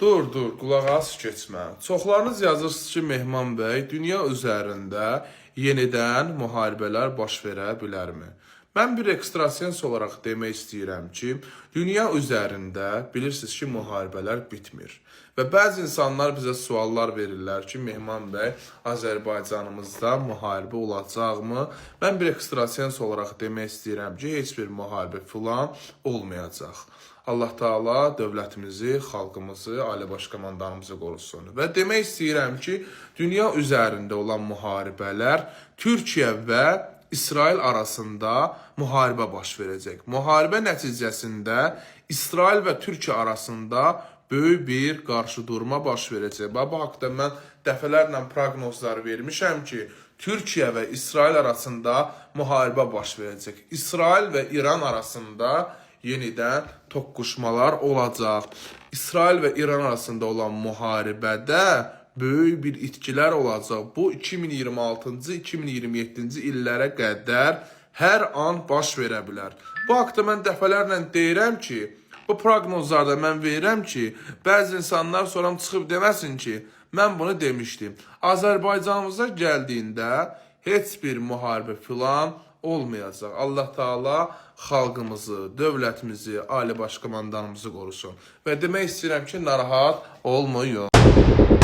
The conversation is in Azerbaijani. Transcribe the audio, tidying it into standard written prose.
Dur, qulaq as keçmə. Çoxlarınız yazırsınız ki, Mehman bəy, dünya üzərində yenidən müharibələr baş verə bilərmi? Mən bir ekstrasens olaraq demək istəyirəm ki, dünya üzərində bilirsiniz ki, müharibələr bitmir. Və bəzi insanlar bizə suallar verirlər ki, Mehman bəy, Azərbaycanımızda müharibə olacaqmı? Mən bir ekstrasens olaraq demək istəyirəm ki, heç bir müharibə filan olmayacaq. Allah Taala dövlətimizi, xalqımızı, ali baş komandanımızı qorusun. Və demək istəyirəm ki, dünya üzərində olan müharibələr Türkiyə və İsrail arasında müharibə baş verəcək. Müharibə nəticəsində İsrail və Türkiyə arasında böyük bir qarşıdurma baş verəcək. Bu haqda mən dəfələrlə proqnozlar vermişəm ki, Türkiyə və İsrail arasında müharibə baş verəcək. İsrail və İran arasında yenidən toqquşmalar olacaq. İsrail və İran arasında olan müharibədə böyük bir itkilər olacaq. Bu 2026-cı, 2027-ci illərə qədər hər an baş verə bilər. Bu haqda mən dəfələrlə deyirəm ki, bu proqnozlarda mən verirəm ki, bəzi insanlar sonra çıxıb deməsin ki, mən bunu demişdim. Azərbaycanımıza gəldiyində heç bir müharibə filan olmayacaq. Allah Taala xalqımızı, dövlətimizi, ali baş komandanımızı qorusun. Və demək istəyirəm ki, narahat olmayın.